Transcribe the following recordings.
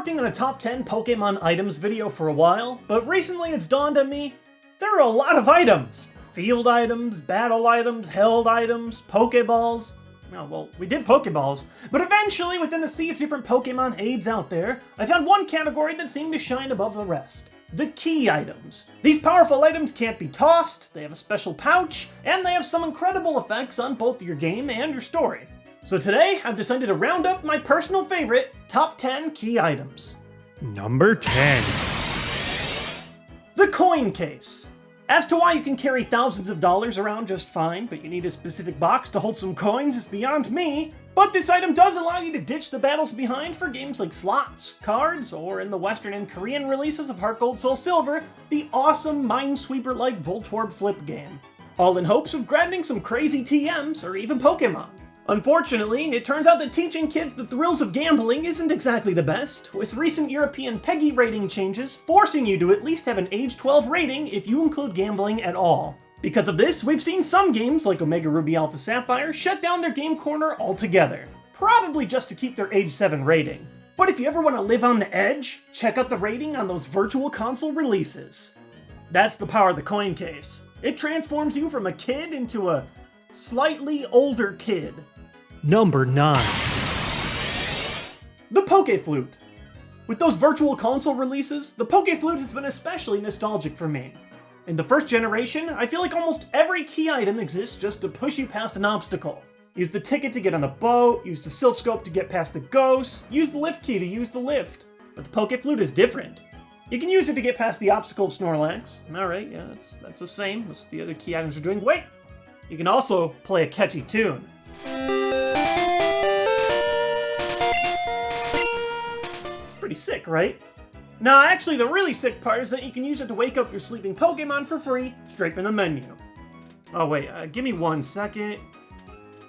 working on a top 10 Pokemon items video for a while, but recently it's dawned on me, there are a lot of items. Field items, battle items, held items, Pokeballs. Oh, well, we did Pokeballs, but eventually within the sea of different Pokemon aids out there, I found one category that seemed to shine above the rest. The key items. These powerful items can't be tossed, they have a special pouch, and they have some incredible effects on both your game and your story. So today, I've decided to round up my personal favorite top 10 key items. Number 10. The coin case. As to why you can carry thousands of dollars around just fine, but you need a specific box to hold some coins is beyond me, but this item does allow you to ditch the battles behind for games like slots, cards, or in the Western and Korean releases of Heart Gold Soul Silver, the awesome Minesweeper-like Voltorb flip game. All in hopes of grabbing some crazy TMs or even Pokemon. Unfortunately, it turns out that teaching kids the thrills of gambling isn't exactly the best, with recent European PEGI rating changes forcing you to at least have an age 12 rating if you include gambling at all. Because of this, we've seen some games like Omega Ruby Alpha Sapphire shut down their game corner altogether, probably just to keep their age 7 rating. But if you ever want to live on the edge, check out the rating on those virtual console releases. That's the power of the coin case. It transforms you from a kid into a slightly older kid. Number 9. The Poke-Flute. With those virtual console releases, the Poke-Flute has been especially nostalgic for me. In the first generation, I feel like almost every key item exists just to push you past an obstacle. Use the ticket to get on the boat, use the Silph Scope to get past the ghost, use the lift key to use the lift. But the Poke-Flute is different. You can use it to get past the obstacle of Snorlax. Alright, yeah, that's the same as the other key items are doing. Wait! You can also play a catchy tune. Pretty sick, right? Nah, actually the really sick part is that you can use it to wake up your sleeping Pokemon for free, straight from the menu. Oh wait, give me 1 second.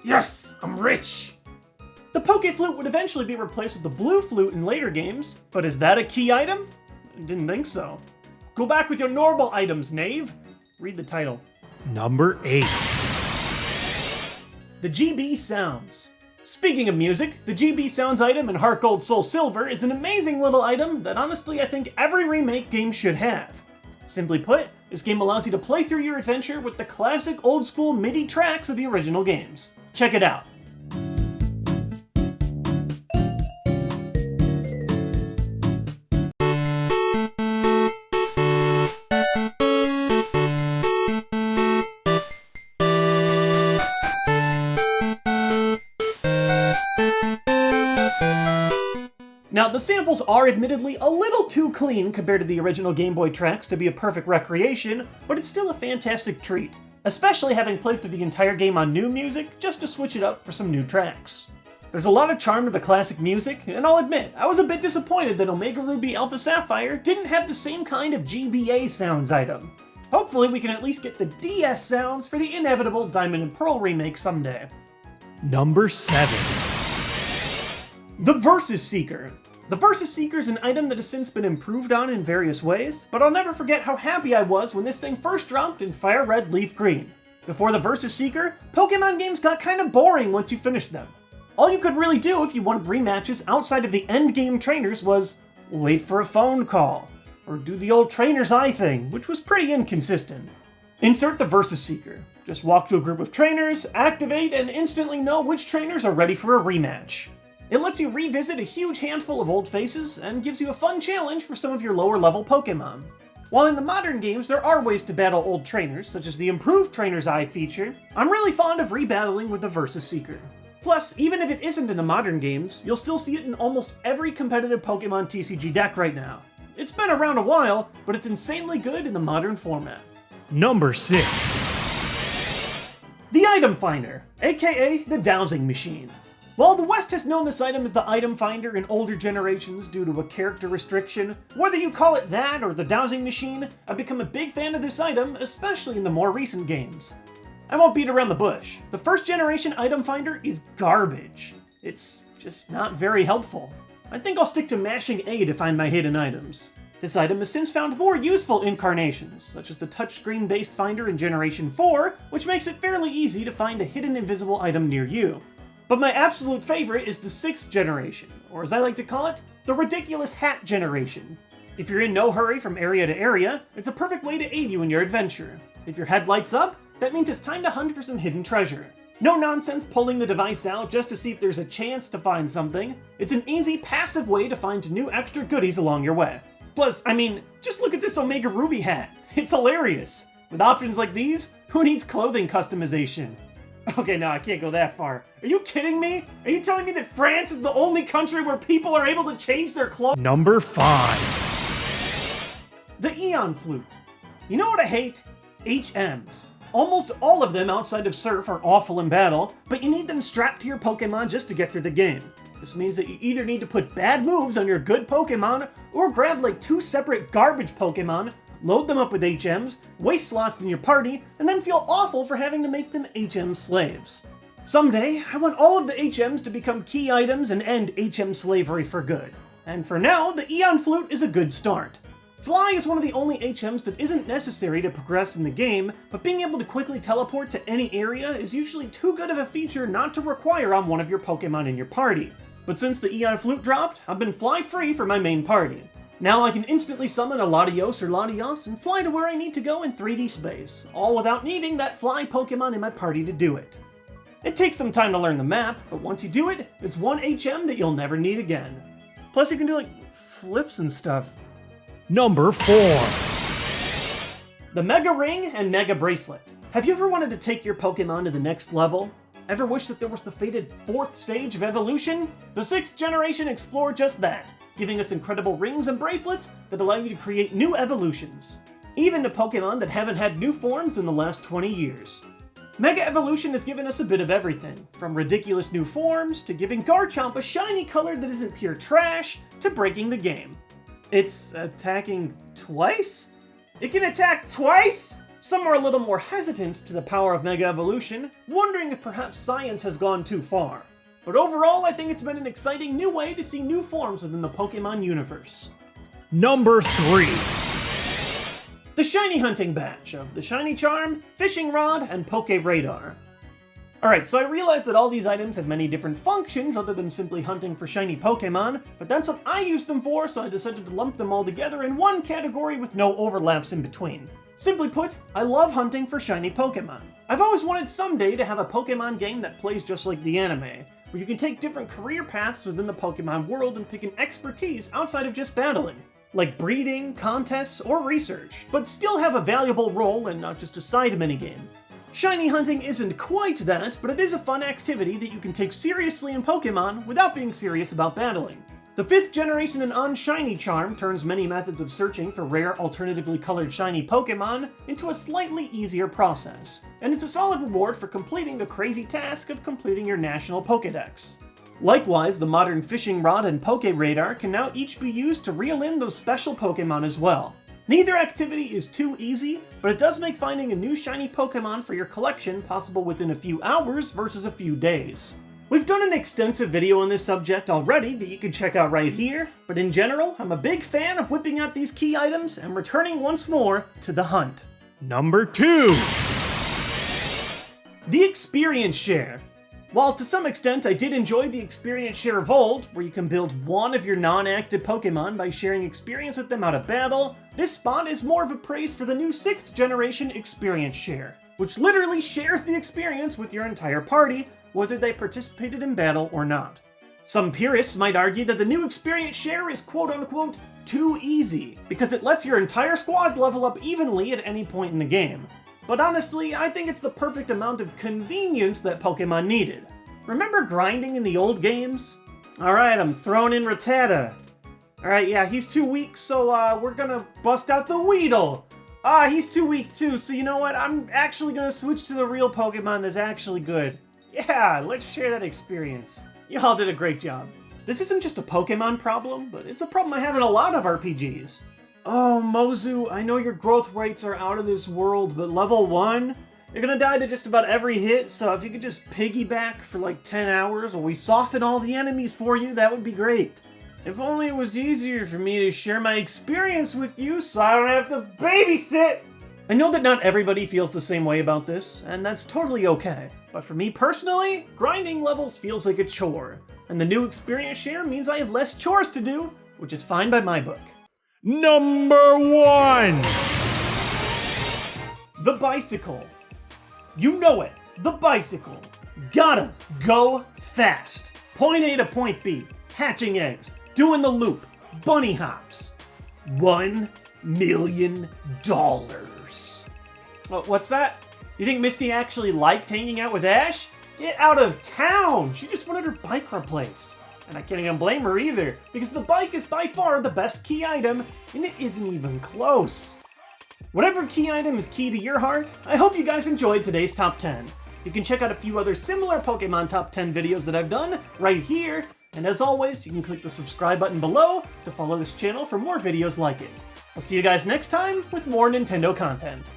Yes, I'm rich! The Poke-Flute would eventually be replaced with the Blue Flute in later games, but is that a key item? Didn't think so. Go back with your normal items, Knave. Read the title. Number 8. The GB Sounds. Speaking of music, the GB Sounds item in Heart Gold Soul Silver is an amazing little item that honestly I think every remake game should have. Simply put, this game allows you to play through your adventure with the classic old school MIDI tracks of the original games. Check it out. Now, the samples are admittedly a little too clean compared to the original Game Boy tracks to be a perfect recreation, but it's still a fantastic treat, especially having played through the entire game on new music just to switch it up for some new tracks. There's a lot of charm to the classic music, and I'll admit, I was a bit disappointed that Omega Ruby Alpha Sapphire didn't have the same kind of GBA sounds item. Hopefully we can at least get the DS sounds for the inevitable Diamond and Pearl remake someday. Number 7. The Versus Seeker. The Versus Seeker is an item that has since been improved on in various ways, but I'll never forget how happy I was when this thing first dropped in Fire Red Leaf Green. Before the Versus Seeker, Pokemon games got kind of boring once you finished them. All you could really do if you wanted rematches outside of the endgame trainers was wait for a phone call, or do the old trainer's eye thing, which was pretty inconsistent. Insert the Versus Seeker. Just walk to a group of trainers, activate, and instantly know which trainers are ready for a rematch. It lets you revisit a huge handful of old faces, and gives you a fun challenge for some of your lower level Pokemon. While in the modern games there are ways to battle old trainers, such as the improved Trainer's Eye feature, I'm really fond of rebattling with the Versus Seeker. Plus, even if it isn't in the modern games, you'll still see it in almost every competitive Pokemon TCG deck right now. It's been around a while, but it's insanely good in the modern format. Number 6. The Item Finder, aka the Dowsing Machine. While the West has known this item as the Item Finder in older generations due to a character restriction, whether you call it that or the Dowsing Machine, I've become a big fan of this item, especially in the more recent games. I won't beat around the bush. The first generation Item Finder is garbage. It's just not very helpful. I think I'll stick to mashing A to find my hidden items. This item has since found more useful incarnations, such as the touchscreen-based finder in Generation 4, which makes it fairly easy to find a hidden invisible item near you. But my absolute favorite is the 6th generation, or as I like to call it, The ridiculous hat generation. If you're in no hurry from area to area, it's a perfect way to aid you in your adventure. If your head lights up, that means it's time to hunt for some hidden treasure. No nonsense pulling the device out just to see if there's a chance to find something. It's an easy, passive way to find new extra goodies along your way. Plus, I mean, just look at this Omega Ruby hat. It's hilarious. With options like these, who needs clothing customization? Okay, no, I can't go that far. Are you kidding me? Are you telling me that France is the only country where people are able to change their clothes? Number 5. The EON Float. You know what I hate? HMs. Almost all of them outside of Surf are awful in battle, but you need them strapped to your Pokemon just to get through the game. This means that you either need to put bad moves on your good Pokemon, or grab like 2 separate garbage Pokemon, load them up with HMs, waste slots in your party, and then feel awful for having to make them HM slaves. Someday, I want all of the HMs to become key items and end HM slavery for good. And for now, the EON Float is a good start. Fly is one of the only HMs that isn't necessary to progress in the game, but being able to quickly teleport to any area is usually too good of a feature not to require on one of your Pokemon in your party. But since the EON Float dropped, I've been fly free for my main party. Now I can instantly summon a Latios or Latios and fly to where I need to go in 3D space, all without needing that fly Pokemon in my party to do it. It takes some time to learn the map, but once you do it, it's one HM that you'll never need again. Plus you can do like flips and stuff. Number 4. The Mega Ring and Mega Bracelet. Have you ever wanted to take your Pokemon to the next level? Ever wish that there was the fated 4th stage of evolution? The 6th generation explored just that, giving us incredible rings and bracelets that allow you to create new evolutions. Even to Pokemon that haven't had new forms in the last 20 years. Mega Evolution has given us a bit of everything, from ridiculous new forms, to giving Garchomp a shiny color that isn't pure trash, to breaking the game. It's attacking twice? It can attack twice? Some are a little more hesitant to the power of Mega Evolution, wondering if perhaps science has gone too far. But overall, I think it's been an exciting new way to see new forms within the Pokemon universe. Number 3. The Shiny Hunting Batch of the Shiny Charm, Fishing Rod, and Poke Radar. Alright, so I realize that all these items have many different functions other than simply hunting for shiny Pokemon, but that's what I use them for, so I decided to lump them all together in one category with no overlaps in between. Simply put, I love hunting for shiny Pokemon. I've always wanted someday to have a Pokemon game that plays just like the anime, where you can take different career paths within the Pokemon world and pick an expertise outside of just battling, like breeding, contests, or research, but still have a valuable role and not just a side minigame. Shiny hunting isn't quite that, but it is a fun activity that you can take seriously in Pokemon without being serious about battling. The 5th generation and on Shiny Charm turns many methods of searching for rare alternatively colored shiny Pokemon into a slightly easier process, and it's a solid reward for completing the crazy task of completing your national Pokedex. Likewise, the modern Fishing Rod and Poke Radar can now each be used to reel in those special Pokemon as well. Neither activity is too easy, but it does make finding a new shiny Pokemon for your collection possible within a few hours versus a few days. We've done an extensive video on this subject already that you can check out right here, but in general, I'm a big fan of whipping out these key items and returning once more to the hunt. Number 2. The Experience Share. While to some extent I did enjoy the Experience Share Vault, where you can build one of your non-active Pokemon by sharing experience with them out of battle, this spot is more of a praise for the new 6th generation Experience Share, which literally shares the experience with your entire party, whether they participated in battle or not. Some purists might argue that the new Experience Share is quote-unquote too easy, because it lets your entire squad level up evenly at any point in the game. But honestly, I think it's the perfect amount of convenience that Pokemon needed. Remember grinding in the old games? Alright, I'm throwing in Rattata. Alright, yeah, he's too weak, so we're gonna bust out the Weedle! He's too weak too, so you know what? I'm actually gonna switch to the real Pokemon that's actually good. Yeah, let's share that experience. Y'all did a great job. This isn't just a Pokemon problem, but it's a problem I have in a lot of RPGs. Oh, Mozu, I know your growth rates are out of this world, but level 1? You're gonna die to just about every hit, so if you could just piggyback for like 10 hours while we soften all the enemies for you, that would be great. If only it was easier for me to share my experience with you so I don't have to babysit! I know that not everybody feels the same way about this, and that's totally okay. But for me personally, grinding levels feels like a chore. And the new experience share means I have less chores to do, which is fine by my book. Number 1. The bicycle. You know it, the bicycle. Gotta go fast. Point A to point B, hatching eggs, doing the loop, bunny hops. $1 million. What's that? You think Misty actually liked hanging out with Ash? Get out of town! She just wanted her bike replaced. And I can't even blame her either, because the bike is by far the best key item, and it isn't even close. Whatever key item is key to your heart, I hope you guys enjoyed today's top 10. You can check out a few other similar Pokemon top 10 videos that I've done right here, and as always, you can click the subscribe button below to follow this channel for more videos like it. I'll see you guys next time with more Nintendo content.